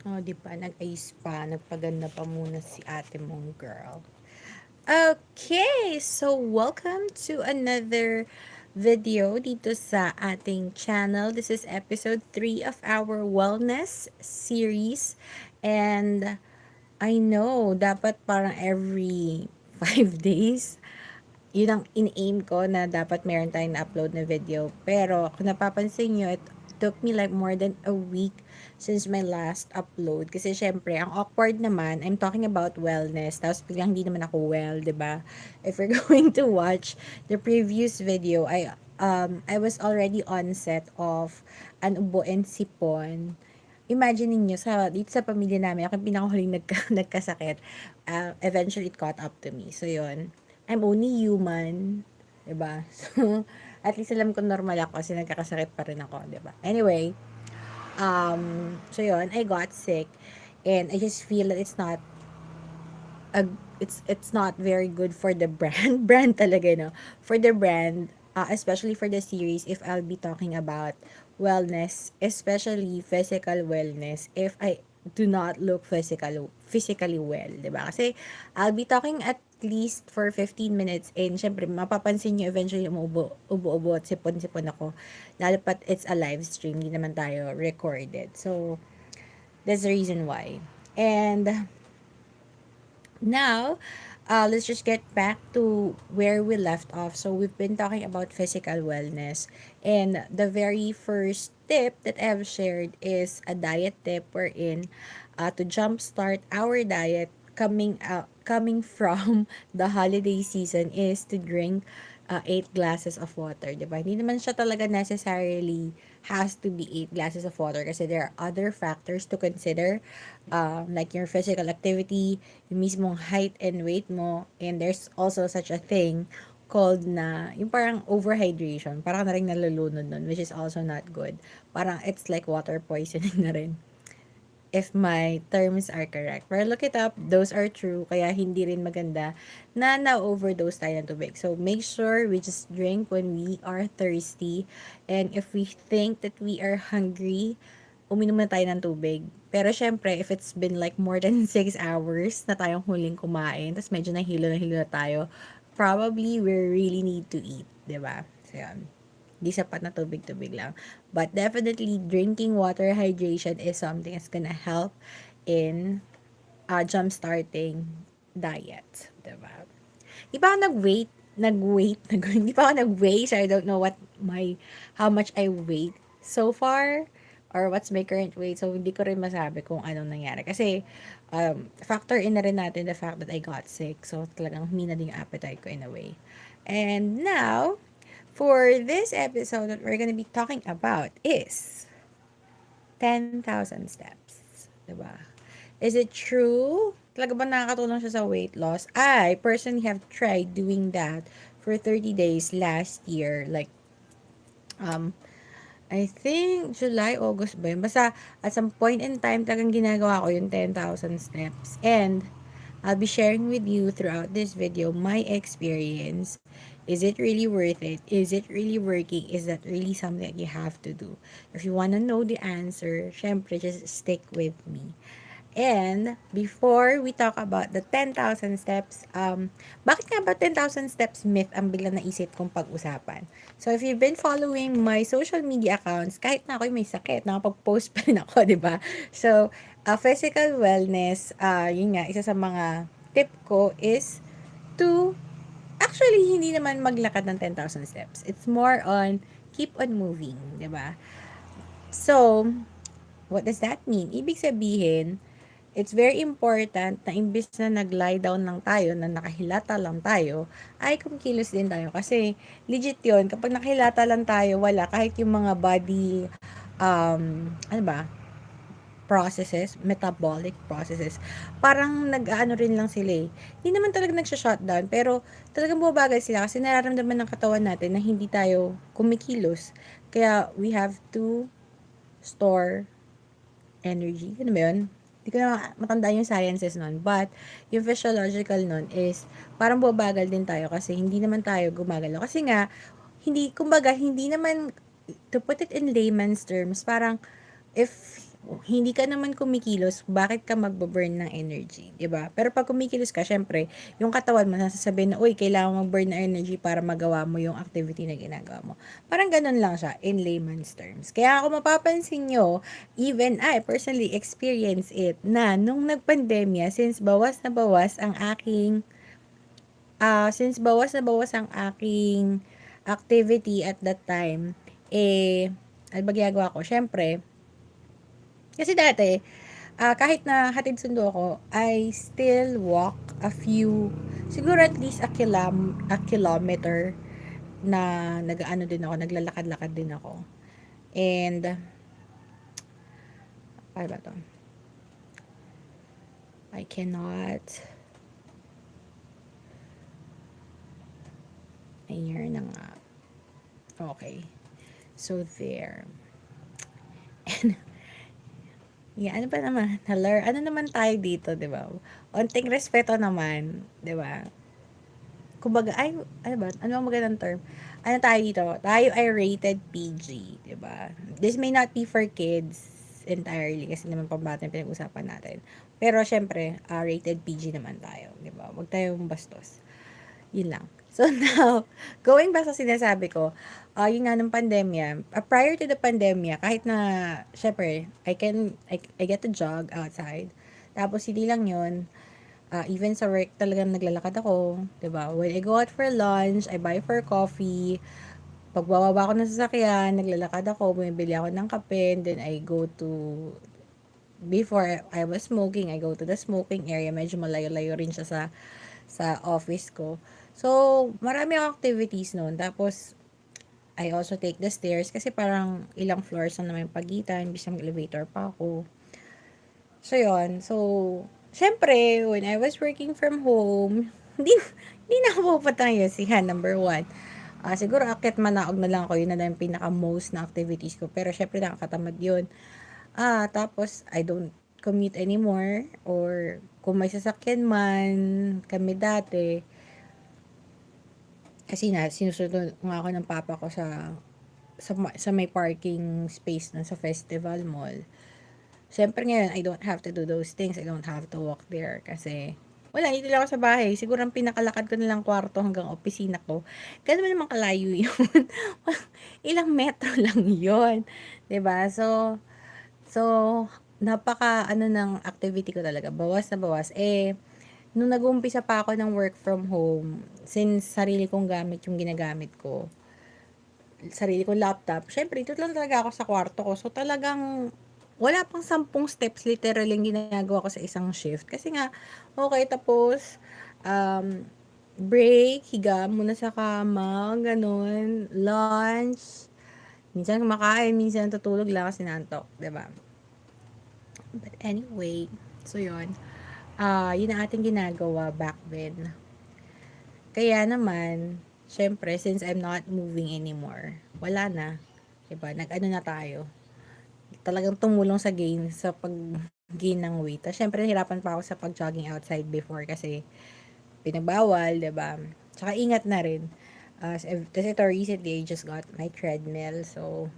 Oh, 'di ba, nag-ayos pa, nagpaganda pa muna si ate mong girl. Okay, so welcome to another video dito sa ating channel. This is episode 3 of our wellness series. And I know, dapat parang every 5 days, yun ang in-aim ko na dapat meron tayong na-upload na video. Pero kung napapansin nyo, it took me like more than a week since my last upload. Kasi syempre, ang awkward naman, I'm talking about wellness, tapos biglang hindi naman ako well, 'di ba? If you're going to watch the previous video, I was already on set of an ubo and sipon. Imagine niyo dito sa pamilya namin, ako yung pinakahuling nagkasakit. Eventually, it caught up to me. So, yun. I'm only human. 'Di ba? So, at least alam ko normal ako kasi nagkakasakit pa rin ako. 'Di ba? Anyway, so yun, I got sick. And I just feel that a, it's not very good for the brand. Brand talaga, no? For the brand, especially for the series, if I'll be talking about wellness, especially physical wellness, if I do not look physically well, 'di ba? Kasi I'll be talking at least for 15 minutes, and syempre mapapansin niyo eventually ubo-ubo at sipon-sipon ako. Lalo pat it's a live stream, hindi naman tayo recorded. So that's the reason why. And now, let's just get back to where we left off. So, we've been talking about physical wellness. And the very first tip that I've shared is a diet tip wherein to jumpstart our diet coming from the holiday season is to drink 8 glasses of water, 'di ba? Hindi naman siya talaga necessarily has to be 8 glasses of water kasi there are other factors to consider, like your physical activity, yung mismong height and weight mo, and there's also such a thing called na yung parang overhydration, parang na rin nalulunod nun, which is also not good. Parang it's like water poisoning na rin, if my terms are correct. Pero look it up, those are true, kaya hindi rin maganda na na-overdose tayo ng tubig. So, make sure we just drink when we are thirsty. And if we think that we are hungry, uminom na tayo ng tubig. Pero syempre, if it's been like more than 6 hours na tayong huling kumain, tapos medyo nahilo na tayo, probably we really need to eat, 'di ba? So, yan. Di sapat na tubig-tubig lang. But definitely, drinking water hydration is something that's gonna help in jump-starting diet. Diba? Di pa ako hindi pa ako nag-weigh, so I don't know how much I weigh so far, or what's my current weight. So, hindi ko rin masabi kung anong nangyari. Kasi, factor in na rin natin the fact that I got sick. So, talagang humina din yung appetite ko in a way. And now, for this episode that we're gonna be talking about is 10,000 steps. Diba? Is it true? Talaga ba nakakatulong siya sa weight loss? I personally have tried doing that for 30 days last year. Like, um, I think July, August ba yun? Basta at some point in time, talagang ginagawa ko yung 10,000 steps. And I'll be sharing with you throughout this video my experience. Is it really worth it? Is it really working? Is that really something that you have to do? If you want to know the answer, syempre, just stick with me. And before we talk about the 10,000 steps, bakit nga ba 10,000 steps myth ang biglang naisip kong pag-usapan? So, if you've been following my social media accounts, kahit na ako'y may sakit, nakapag-post pa rin ako, di ba? So, physical wellness, yun nga, isa sa mga tip ko is to, actually, hindi naman maglakad ng 10,000 steps. It's more on keep on moving, di ba? So, what does that mean? Ibig sabihin, it's very important na imbis na nag-lie down lang tayo, na nakahilata lang tayo, ay kumikilos din tayo. Kasi, legit yun, kapag nakahilata lang tayo, wala, kahit yung mga body, ano ba, processes, metabolic processes, parang nag-ano rin lang sila eh. Hindi naman talaga nagsha-shutdown, pero talagang bumabagal sila kasi nararamdaman ng katawan natin na hindi tayo kumikilos. Kaya, we have to store energy. Ano ba yun? Hindi ko na matanda yung sciences nun. But, yung physiological nun is, parang bumabagal din tayo kasi hindi naman tayo gumagalaw. Kasi nga, hindi, kumbaga, hindi naman, to put it in layman's terms, parang, if hindi ka naman kumikilos, bakit ka magbo-burn ng energy, 'di ba? Pero pag kumikilos ka, syempre, yung katawan mo nasasabihin na, uy, kailangan mag-burn ng energy para magawa mo yung activity na ginagawa mo. Parang ganun lang siya in layman's terms. Kaya ako mapapansin nyo, even I personally experience it na nung nagpandemya, since bawas na bawas ang aking activity at that time, ano ba ginagawa ko? Syempre, kasi dati, kahit na hatid sundo ako, I still walk a few, siguro at least a kilometer na nag-ano din ako, naglalakad-lakad din ako. And, ano ba to? I cannot, ayun na nga. Okay. So, there. And, yeah, ano ba naman? Hello, ano naman tayo dito, di ba? Onting respeto naman, di ba? Kumbaga, ay, ano ba? Ano ang magandang term? Ano tayo dito? Tayo ay rated PG, di ba? This may not be for kids entirely kasi naman pambata yung pinag-usapan natin. Pero syempre, rated PG naman tayo, di ba? Huwag tayong bastos. Yun lang. So now, going back sa sinasabi ko, yun nga ng pandemya, prior to the pandemya, kahit na, syempre, I get to jog outside. Tapos, hindi lang yun, even sa work, talagang naglalakad ako, 'di ba? When I go out for lunch, I buy for coffee. Pag bababa ako ng sasakyan, naglalakad ako, bumibili ako ng kape, then I go to, before I was smoking, I go to the smoking area. Medyo malayo-layo rin siya sa office ko. So, marami akong activities noon. Tapos, I also take the stairs kasi parang ilang floors lang naman yung pagitan, imbis na mag-elevator pa ako. So, yun. So, syempre, when I was working from home, hindi na ako pupunta ng USIhan, number one. Siguro, akit manaog na lang ako, yun na lang yung pinaka-most na activities ko. Pero, syempre, nakakatamad yun. Tapos, I don't commute anymore. Or, kung may sasakyan man, kami dati, kasi sinusunod nga ako ng papa ko sa may parking space nun sa festival mall. Siyempre ngayon, I don't have to do those things. I don't have to walk there kasi wala, dito lang ako sa bahay. Siguro ang pinakalakad ko na lang kwarto hanggang opisina ko. Ganun naman kalayo yun. Ilang metro lang yun. 'Di ba? So, napaka ano ng activity ko talaga. Bawas na bawas. Nung nag-uumpisa pa ako ng work from home, since sarili kong gamit yung ginagamit ko, sarili kong laptop, syempre, ito lang talaga ako sa kwarto ko. So, talagang, wala pang 10 steps literal yung ginagawa ko sa isang shift. Kasi nga, okay, tapos, um, break, higa muna sa kama, ganun, lunch, minsan kumakain, minsan tutulog lang kasi nantok, 'di ba? But anyway, so yun. Yun ang ating ginagawa back then. Kaya naman, syempre, since I'm not moving anymore, wala na. Diba? Nag-ano na tayo. Talagang tumulong sa gain, sa pag-gain ng weight. Tapos, syempre, nahirapan pa ako sa pag-jogging outside before kasi pinagbawal, diba? Tsaka ingat na rin. Kasi ito, recently, I just got my treadmill. So,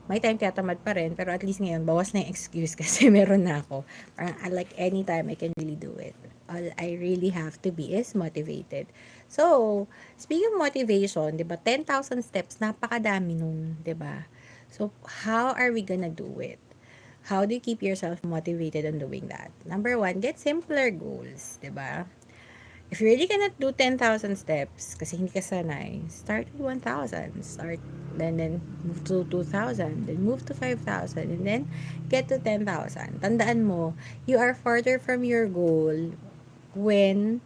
may time tinatamad pa rin, pero at least ngayon, bawas na yung excuse kasi meron na ako. Parang, like, anytime I can really do it. All I really have to be is motivated. So, speaking of motivation, di ba, 10,000 steps, napakadami nun, di ba? So, how are we gonna do it? How do you keep yourself motivated on doing that? Number one, get simpler goals, di ba? If you really cannot do 10,000 steps kasi hindi ka sanay, start with 1,000. Start, then move to 2,000, then move to 5,000, and then get to 10,000. Tandaan mo, you are farther from your goal when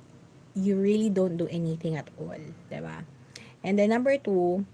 you really don't do anything at all. Diba? And then number two,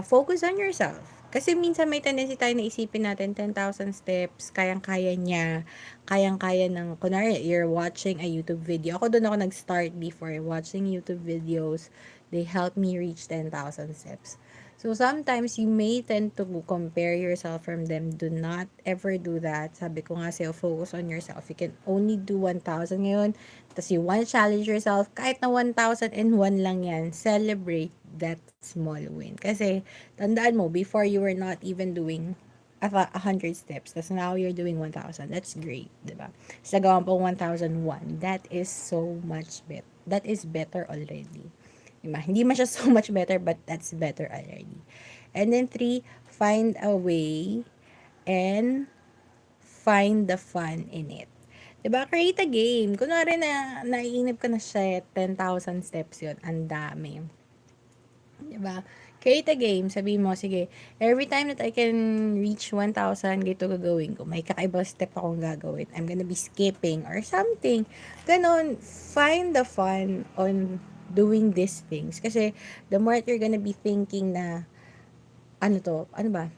focus on yourself. Kasi minsan may tendency tayo na isipin natin 10,000 steps, kayang-kaya niya, kayang-kaya ng, kunwari, you're watching a YouTube video. Ako doon ako nag-start before watching YouTube videos. They help me reach 10,000 steps. So, sometimes you may tend to compare yourself from them. Do not ever do that. Sabi ko nga sa'yo, focus on yourself. You can only do 1,000 ngayon. Tapos you want to challenge yourself, kahit na 1,001 lang yan, celebrate that small win. Kasi, tandaan mo, before you were not even doing 100 steps. Tapos now you're doing 1,000. That's great, di ba? Sa gawin po 1,001. That is so much better. That is better already. Diba? Hindi man siya so much better, but that's better already. And then 3, find a way and find the fun in it. Diba? Create a game. Kunwari na naiinip ka na siya, 10,000 steps yun. Ang dami. 'Di ba? Create a game. Sabi mo, sige, every time that I can reach 1,000, ganito gagawin ko. May kakaibang step akong gagawin. I'm gonna be skipping or something. Ganon. Find the fun on doing these things. Kasi, the more that you're gonna be thinking na, ano ba,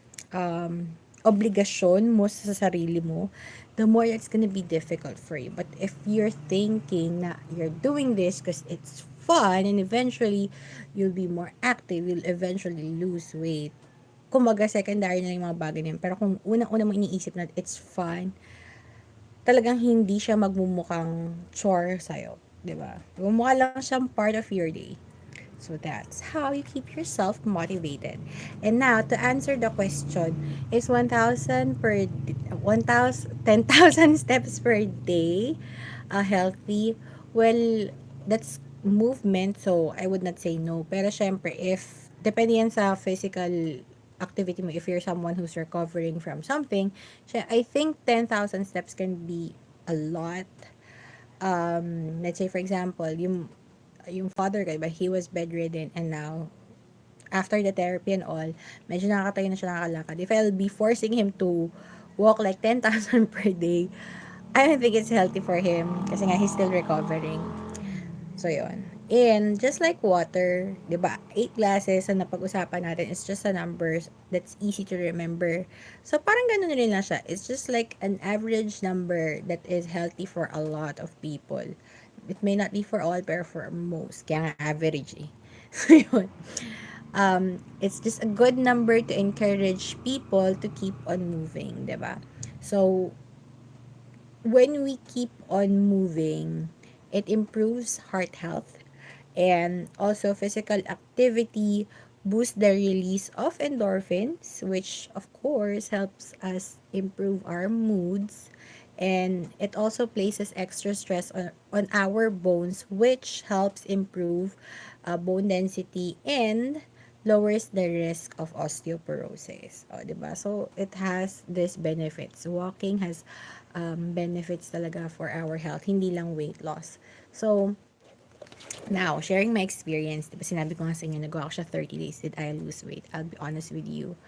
obligasyon mo sa sarili mo, the more it's gonna be difficult for you. But if you're thinking na you're doing this because it's fun and eventually you'll be more active, you'll eventually lose weight. Kumbaga, secondary na yung mga bagay na yun. Pero kung unang-una mo iniisip na it's fun, talagang hindi siya magmumukhang chore sa'yo. 'Di ba? Magmumukha lang siyang part of your day. So that's how you keep yourself motivated. And now to answer the question, is 10,000 steps per day healthy? Well, that's movement, so I would not say no. Pero syempre, if depende yan sa physical activity mo, if you're someone who's recovering from something, I think 10,000 steps can be a lot. Let's say for example, yung father ko, diba, he was bedridden and now, after the therapy and all, medyo nakakatayo na siya, nakakalakad. If I'll be forcing him to walk like 10,000 per day, I don't think it's healthy for him kasi nga he's still recovering. So, yun. And just like water, di ba, 8 glasses na napag-usapan natin, it's just a numbers that's easy to remember. So, parang ganun rin lang siya. It's just like an average number that is healthy for a lot of people. It may not be for all, pero for most. Kaya nga average eh. So, yun. It's just a good number to encourage people to keep on moving, di ba? So, when we keep on moving, it improves heart health and also physical activity boosts the release of endorphins, which of course helps us improve our moods. And it also places extra stress on our bones, which helps improve bone density and lowers the risk of osteoporosis. O, diba? So, it has these benefits. Walking has benefits talaga for our health, hindi lang weight loss. So, now, sharing my experience, diba sinabi ko nga sa inyo, nagawa ko siya 30 days, did I lose weight? I'll be honest with you.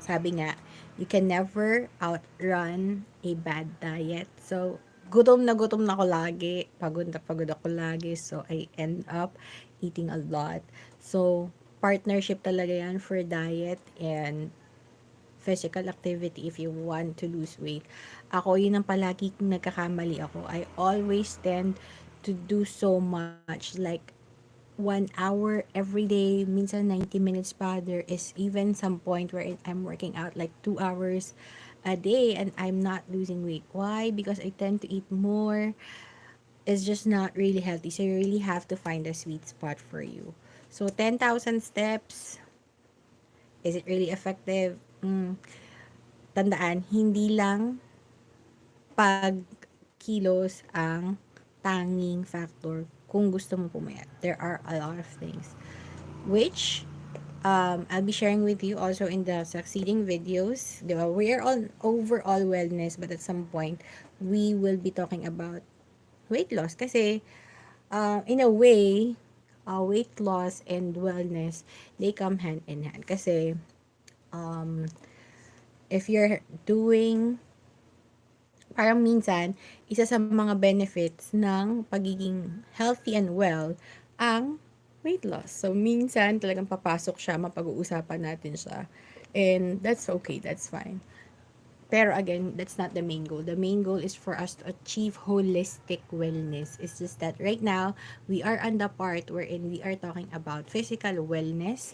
Sabi nga, you can never outrun a bad diet. So, gutom na ako lagi. Pagod na pagod ako lagi. So, I end up eating a lot. So, partnership talaga yan for diet and physical activity if you want to lose weight. Ako, yun ang palagi nagkakamali ako. I always tend to do so much. Like, 1 hour every day, minsan 90 minutes pa. There is even some point where I'm working out like 2 hours a day and I'm not losing weight. Why? Because I tend to eat more. It's just not really healthy. So you really have to find a sweet spot for you. So 10,000 steps, is it really effective? Tandaan, hindi lang pag kilos ang tanging factor kung gusto mo pumayat. There are a lot of things which I'll be sharing with you also in the succeeding videos. Diba? We are on overall wellness, but at some point, we will be talking about weight loss. Kasi, in a way, weight loss and wellness, they come hand in hand. Kasi, if you're doing, parang minsan, isa sa mga benefits ng pagiging healthy and well, ang weight loss. So, minsan, talagang papasok siya, mapag-uusapan natin siya. And that's okay, that's fine. Pero again, that's not the main goal. The main goal is for us to achieve holistic wellness. It's just that right now, we are on the part wherein we are talking about physical wellness.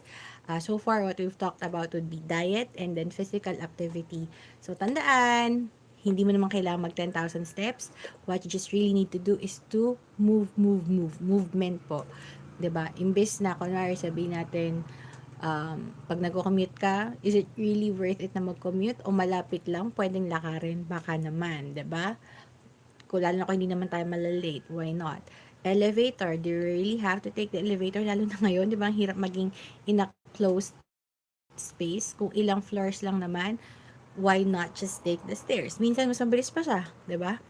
So far, what we've talked about would be diet and then physical activity. So, tandaan, hindi mo naman kailangan mag 10,000 steps. What you just really need to do is to move. Movement po. 'Di ba? Imbes na, kunwari sabihin natin, Pag nagko-commute ka, is it really worth it na mag-commute o malapit lang, pwedeng lakarin? Baka naman, 'di ba? Kung lalo na kung hindi naman tayo malalate, why not? Elevator, do you really have to take the elevator? Lalo na ngayon, 'di ba? Ang hirap maging in a closed space. Kung ilang floors lang naman, why not just take the stairs? Minsan mas mabilis pa siya, 'di ba?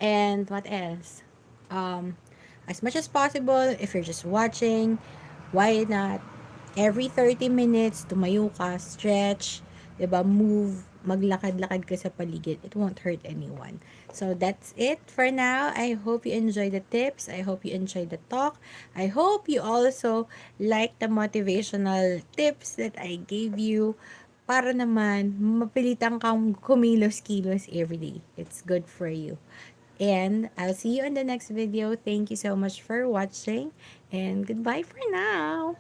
And what else? Um, as much as possible, if you're just watching, why not every 30 minutes, tumayo ka, stretch, 'di ba? Move, maglakad-lakad ka sa paligid. It won't hurt anyone. So that's it for now. I hope you enjoy the tips. I hope you enjoy the talk. I hope you also like the motivational tips that I gave you para naman mapilitan kang kumilos-kilos every day. It's good for you. And I'll see you in the next video. Thank you so much for watching and goodbye for now.